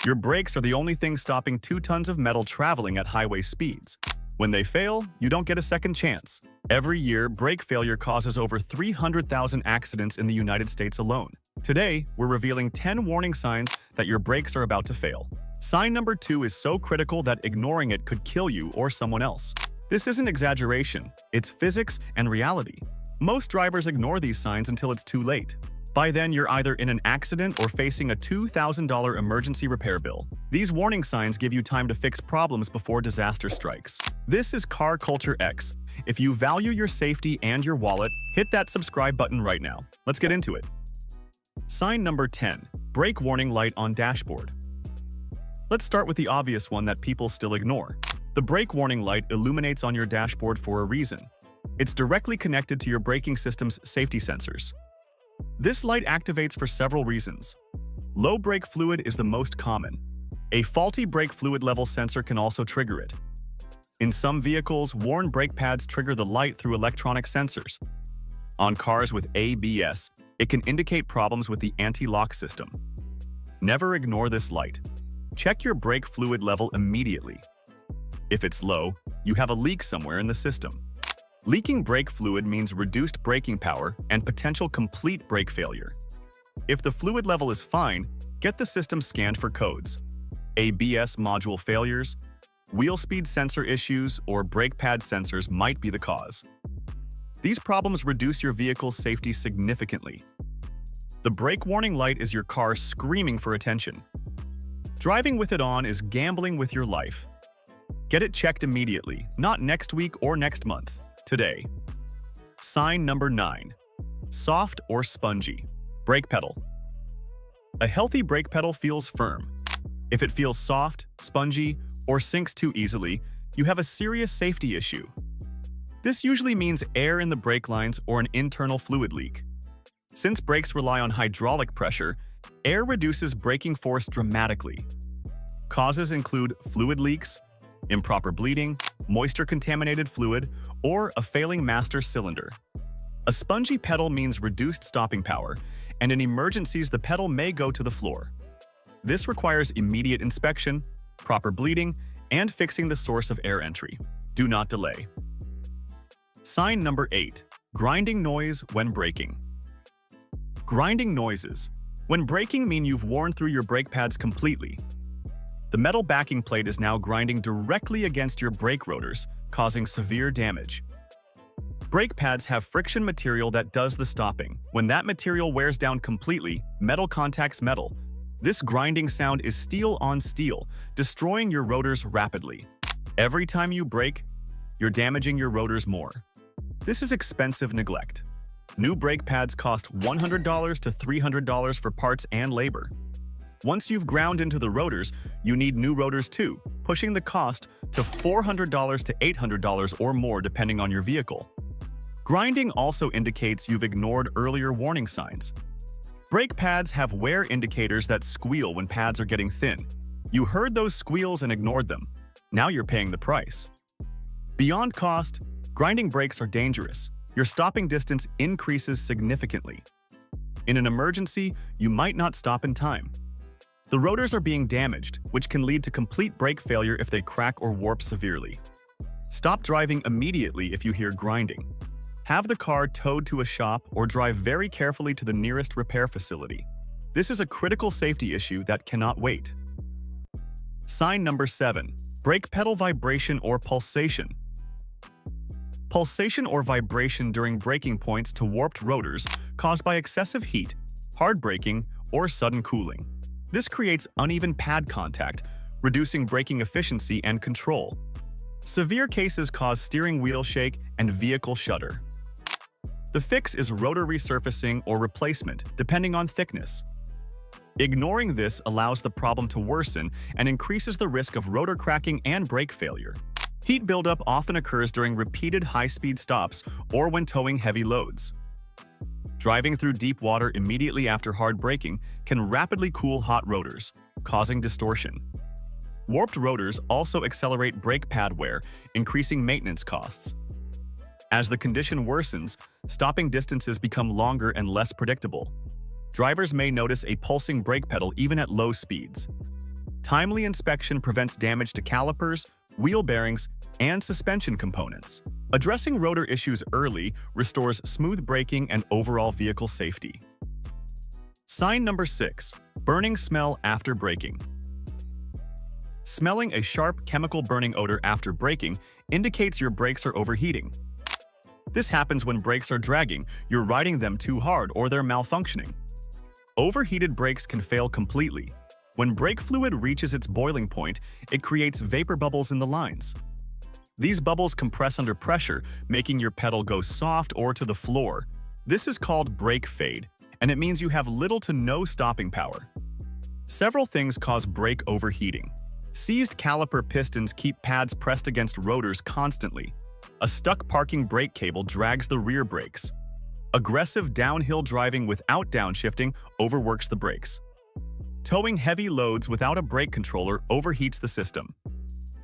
Your brakes are the only thing stopping 2 tons of metal traveling at highway speeds. When they fail, you don't get a second chance. Every year, brake failure causes over 300,000 accidents in the United States alone. Today, we're revealing 10 warning signs that your brakes are about to fail. Sign number 2 is so critical that ignoring it could kill you or someone else. This isn't exaggeration, it's physics and reality. Most drivers ignore these signs until it's too late. By then, you're either in an accident or facing a $2,000 emergency repair bill. These warning signs give you time to fix problems before disaster strikes. This is CarCulture-X. If you value your safety and your wallet, hit that subscribe button right now. Let's get into it. Sign number 10. Brake warning light on dashboard. Let's start with the obvious one that people still ignore. The brake warning light illuminates on your dashboard for a reason. It's directly connected to your braking system's safety sensors. This light activates for several reasons. Low brake fluid is the most common. A faulty brake fluid level sensor can also trigger it. In some vehicles, worn brake pads trigger the light through electronic sensors. On cars with ABS, it can indicate problems with the anti-lock system. Never ignore this light. Check your brake fluid level immediately. If it's low, you have a leak somewhere in the system. Leaking brake fluid means reduced braking power and potential complete brake failure. If the fluid level is fine, get the system scanned for codes. ABS module failures, wheel speed sensor issues, or brake pad sensors might be the cause. These problems reduce your vehicle's safety significantly. The brake warning light is your car screaming for attention. Driving with it on is gambling with your life. Get it checked immediately, not next week or next month. Today. Sign number 9. Soft or spongy. Brake pedal. A healthy brake pedal feels firm. If it feels soft, spongy, or sinks too easily, you have a serious safety issue. This usually means air in the brake lines or an internal fluid leak. Since brakes rely on hydraulic pressure, air reduces braking force dramatically. Causes include fluid leaks, improper bleeding, moisture-contaminated fluid, or a failing master cylinder. A spongy pedal means reduced stopping power, and in emergencies the pedal may go to the floor. This requires immediate inspection, proper bleeding, and fixing the source of air entry. Do not delay. Sign number 8. Grinding noise when braking. Grinding noises. When braking mean you've worn through your brake pads completely. The metal backing plate is now grinding directly against your brake rotors, causing severe damage. Brake pads have friction material that does the stopping. When that material wears down completely, metal contacts metal. This grinding sound is steel on steel, destroying your rotors rapidly. Every time you brake, you're damaging your rotors more. This is expensive neglect. New brake pads cost $100 to $300 for parts and labor. Once you've ground into the rotors, you need new rotors too, pushing the cost to $400 to $800 or more depending on your vehicle. Grinding also indicates you've ignored earlier warning signs. Brake pads have wear indicators that squeal when pads are getting thin. You heard those squeals and ignored them. Now you're paying the price. Beyond cost, grinding brakes are dangerous. Your stopping distance increases significantly. In an emergency, you might not stop in time. The rotors are being damaged, which can lead to complete brake failure if they crack or warp severely. Stop driving immediately if you hear grinding. Have the car towed to a shop or drive very carefully to the nearest repair facility. This is a critical safety issue that cannot wait. Sign number 7. Brake pedal vibration or pulsation. Pulsation or vibration during braking points to warped rotors caused by excessive heat, hard braking, or sudden cooling. This creates uneven pad contact, reducing braking efficiency and control. Severe cases cause steering wheel shake and vehicle shudder. The fix is rotor resurfacing or replacement, depending on thickness. Ignoring this allows the problem to worsen and increases the risk of rotor cracking and brake failure. Heat buildup often occurs during repeated high-speed stops or when towing heavy loads. Driving through deep water immediately after hard braking can rapidly cool hot rotors, causing distortion. Warped rotors also accelerate brake pad wear, increasing maintenance costs. As the condition worsens, stopping distances become longer and less predictable. Drivers may notice a pulsing brake pedal even at low speeds. Timely inspection prevents damage to calipers, wheel bearings, and suspension components. Addressing rotor issues early restores smooth braking and overall vehicle safety. Sign number 6. Burning smell after braking. Smelling a sharp chemical burning odor after braking indicates your brakes are overheating. This happens when brakes are dragging, you're riding them too hard, or they're malfunctioning. Overheated brakes can fail completely. When brake fluid reaches its boiling point, it creates vapor bubbles in the lines. These bubbles compress under pressure, making your pedal go soft or to the floor. This is called brake fade, and it means you have little to no stopping power. Several things cause brake overheating. Seized caliper pistons keep pads pressed against rotors constantly. A stuck parking brake cable drags the rear brakes. Aggressive downhill driving without downshifting overworks the brakes. Towing heavy loads without a brake controller overheats the system.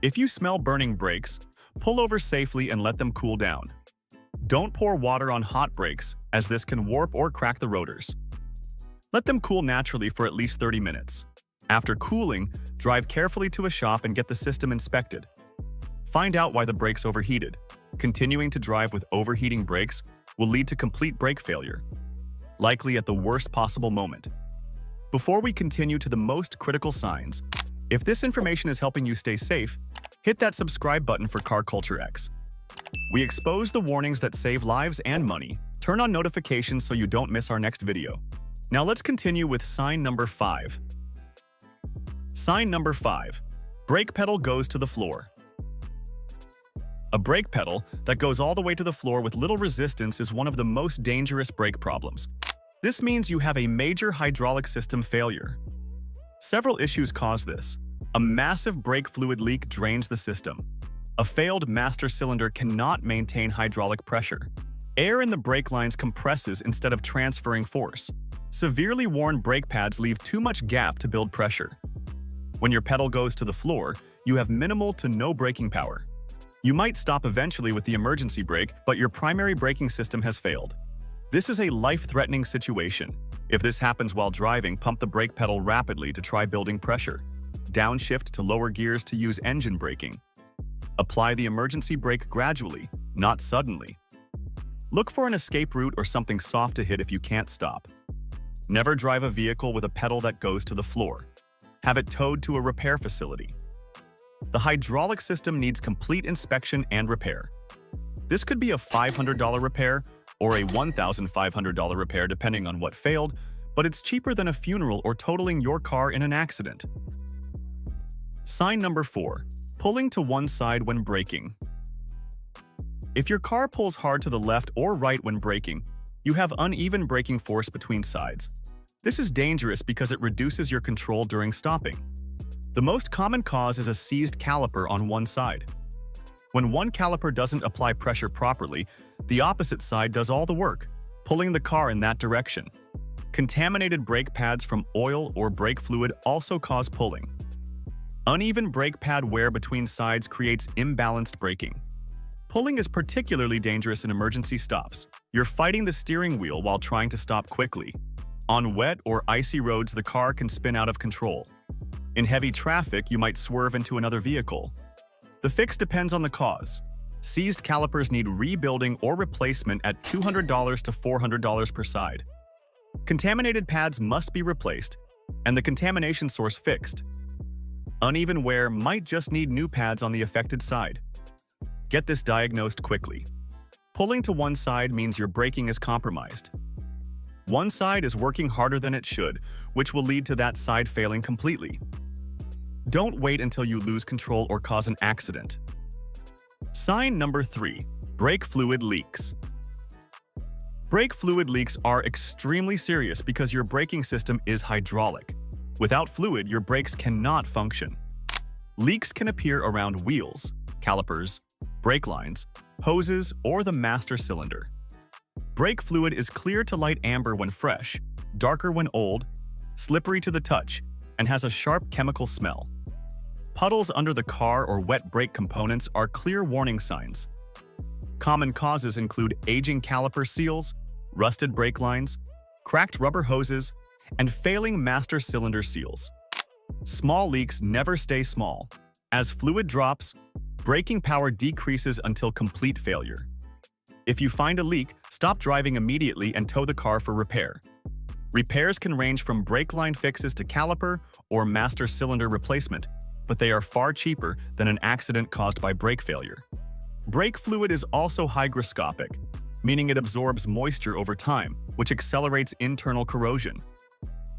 If you smell burning brakes, pull over safely and let them cool down. Don't pour water on hot brakes, as this can warp or crack the rotors. Let them cool naturally for at least 30 minutes. After cooling, drive carefully to a shop and get the system inspected. Find out why the brakes overheated. Continuing to drive with overheating brakes will lead to complete brake failure, likely at the worst possible moment. Before we continue to the most critical signs, if this information is helping you stay safe, hit that subscribe button for CarCulture-X. We expose the warnings that save lives and money. Turn on notifications so you don't miss our next video. Now let's continue with sign number 5. Sign number 5. Brake pedal goes to the floor. A brake pedal that goes all the way to the floor with little resistance is one of the most dangerous brake problems. This means you have a major hydraulic system failure. Several issues cause this. A massive brake fluid leak drains the system. A failed master cylinder cannot maintain hydraulic pressure. Air in the brake lines compresses instead of transferring force. Severely worn brake pads leave too much gap to build pressure. When your pedal goes to the floor, you have minimal to no braking power. You might stop eventually with the emergency brake, but your primary braking system has failed. This is a life-threatening situation. If this happens while driving, pump the brake pedal rapidly to try building pressure. Downshift to lower gears to use engine braking. Apply the emergency brake gradually, not suddenly. Look for an escape route or something soft to hit if you can't stop. Never drive a vehicle with a pedal that goes to the floor. Have it towed to a repair facility. The hydraulic system needs complete inspection and repair. This could be a $500 repair or a $1,500 repair depending on what failed, but it's cheaper than a funeral or totaling your car in an accident. Sign number 4. Pulling to one side when braking. If your car pulls hard to the left or right when braking, you have uneven braking force between sides. This is dangerous because it reduces your control during stopping. The most common cause is a seized caliper on one side. When one caliper doesn't apply pressure properly, the opposite side does all the work, pulling the car in that direction. Contaminated brake pads from oil or brake fluid also cause pulling. Uneven brake pad wear between sides creates imbalanced braking. Pulling is particularly dangerous in emergency stops. You're fighting the steering wheel while trying to stop quickly. On wet or icy roads, the car can spin out of control. In heavy traffic, you might swerve into another vehicle. The fix depends on the cause. Seized calipers need rebuilding or replacement at $200 to $400 per side. Contaminated pads must be replaced, and the contamination source fixed. Uneven wear might just need new pads on the affected side. Get this diagnosed quickly. Pulling to one side means your braking is compromised. One side is working harder than it should, which will lead to that side failing completely. Don't wait until you lose control or cause an accident. Sign number 3. Brake fluid leaks. Brake fluid leaks are extremely serious because your braking system is hydraulic. Without fluid, your brakes cannot function. Leaks can appear around wheels, calipers, brake lines, hoses, or the master cylinder. Brake fluid is clear to light amber when fresh, darker when old, slippery to the touch, and has a sharp chemical smell. Puddles under the car or wet brake components are clear warning signs. Common causes include aging caliper seals, rusted brake lines, cracked rubber hoses, and failing master cylinder seals. Small leaks never stay small. As fluid drops, braking power decreases until complete failure. If you find a leak, stop driving immediately and tow the car for repair. Repairs can range from brake line fixes to caliper or master cylinder replacement, but they are far cheaper than an accident caused by brake failure. Brake fluid is also hygroscopic, meaning it absorbs moisture over time, which accelerates internal corrosion.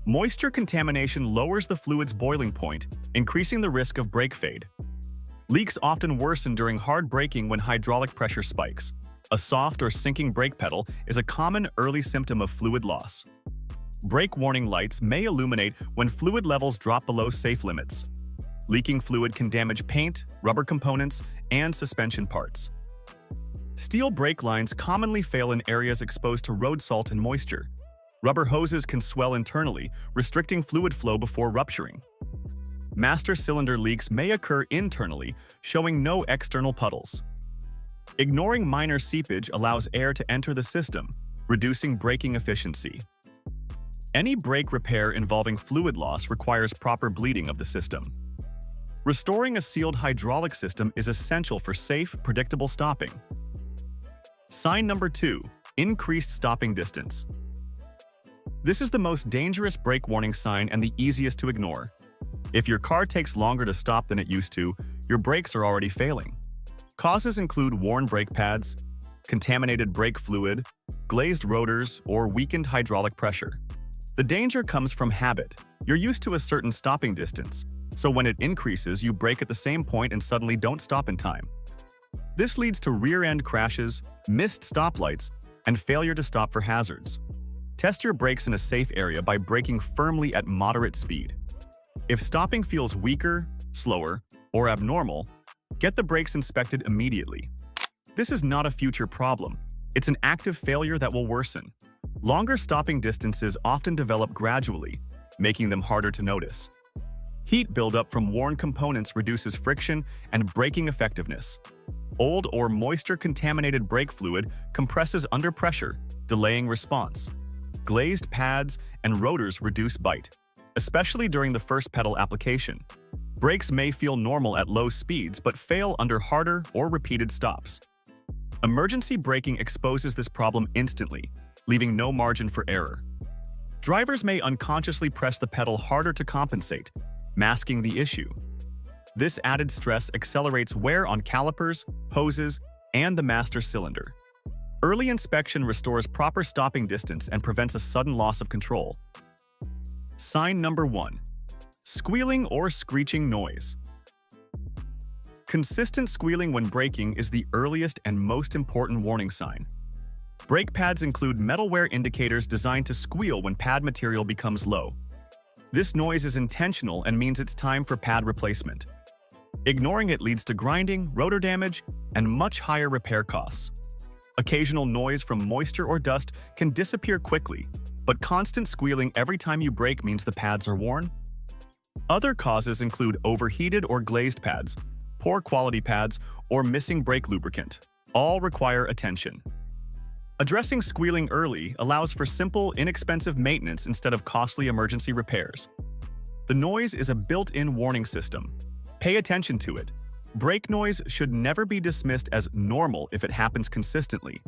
Moisture contamination lowers the fluid's boiling point, increasing the risk of brake fade. Leaks often worsen during hard braking when hydraulic pressure spikes. A soft or sinking brake pedal is a common early symptom of fluid loss. Brake warning lights may illuminate when fluid levels drop below safe limits. Leaking fluid can damage paint, rubber components, and suspension parts. Steel brake lines commonly fail in areas exposed to road salt and moisture. Rubber hoses can swell internally, restricting fluid flow before rupturing. Master cylinder leaks may occur internally, showing no external puddles. Ignoring minor seepage allows air to enter the system, reducing braking efficiency. Any brake repair involving fluid loss requires proper bleeding of the system. Restoring a sealed hydraulic system is essential for safe, predictable stopping. Sign number 2. Increased stopping distance. This is the most dangerous brake warning sign and the easiest to ignore. If your car takes longer to stop than it used to, your brakes are already failing. Causes include worn brake pads, contaminated brake fluid, glazed rotors, or weakened hydraulic pressure. The danger comes from habit. You're used to a certain stopping distance, so when it increases, you brake at the same point and suddenly don't stop in time. This leads to rear-end crashes, missed stoplights, and failure to stop for hazards. Test your brakes in a safe area by braking firmly at moderate speed. If stopping feels weaker, slower, or abnormal, get the brakes inspected immediately. This is not a future problem. It's an active failure that will worsen. Longer stopping distances often develop gradually, making them harder to notice. Heat buildup from worn components reduces friction and braking effectiveness. Old or moisture-contaminated brake fluid compresses under pressure, delaying response. Glazed pads and rotors reduce bite, especially during the first pedal application. Brakes may feel normal at low speeds but fail under harder or repeated stops. Emergency braking exposes this problem instantly, leaving no margin for error. Drivers may unconsciously press the pedal harder to compensate, masking the issue. This added stress accelerates wear on calipers, hoses, and the master cylinder. Early inspection restores proper stopping distance and prevents a sudden loss of control. Sign number 1. Squealing or screeching noise. Consistent squealing when braking is the earliest and most important warning sign. Brake pads include metal wear indicators designed to squeal when pad material becomes low. This noise is intentional and means it's time for pad replacement. Ignoring it leads to grinding, rotor damage, and much higher repair costs. Occasional noise from moisture or dust can disappear quickly, but constant squealing every time you brake means the pads are worn. Other causes include overheated or glazed pads, poor quality pads, or missing brake lubricant. All require attention. Addressing squealing early allows for simple, inexpensive maintenance instead of costly emergency repairs. The noise is a built-in warning system. Pay attention to it. Brake noise should never be dismissed as normal if it happens consistently.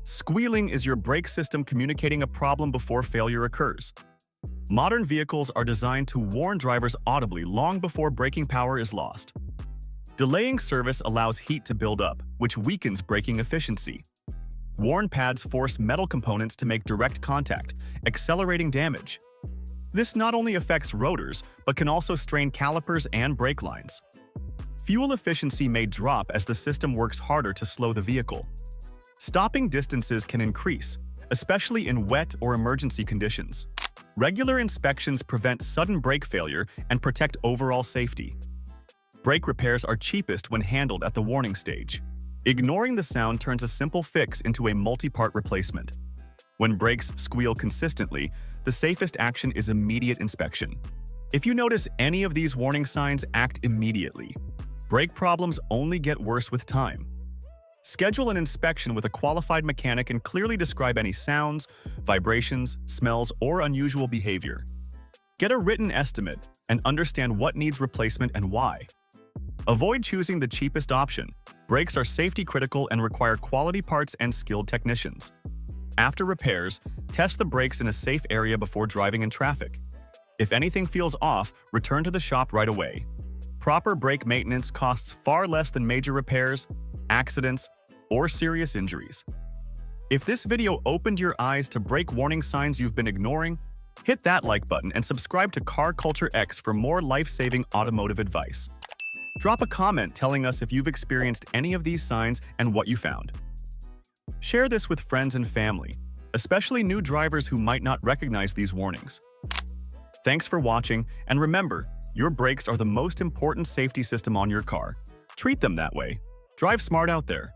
Squealing is your brake system communicating a problem before failure occurs. Modern vehicles are designed to warn drivers audibly long before braking power is lost. Delaying service allows heat to build up, which weakens braking efficiency. Worn pads force metal components to make direct contact, accelerating damage. This not only affects rotors, but can also strain calipers and brake lines. Fuel efficiency may drop as the system works harder to slow the vehicle. Stopping distances can increase, especially in wet or emergency conditions. Regular inspections prevent sudden brake failure and protect overall safety. Brake repairs are cheapest when handled at the warning stage. Ignoring the sound turns a simple fix into a multi-part replacement. When brakes squeal consistently, the safest action is immediate inspection. If you notice any of these warning signs, act immediately. Brake problems only get worse with time. Schedule an inspection with a qualified mechanic and clearly describe any sounds, vibrations, smells, or unusual behavior. Get a written estimate and understand what needs replacement and why. Avoid choosing the cheapest option. Brakes are safety critical and require quality parts and skilled technicians. After repairs, test the brakes in a safe area before driving in traffic. If anything feels off, return to the shop right away. Proper brake maintenance costs far less than major repairs, accidents, or serious injuries. If this video opened your eyes to brake warning signs you've been ignoring, hit that like button and subscribe to CarCulture-X for more life-saving automotive advice. Drop a comment telling us if you've experienced any of these signs and what you found. Share this with friends and family, especially new drivers who might not recognize these warnings. Thanks for watching, and remember, your brakes are the most important safety system on your car. Treat them that way. Drive smart out there.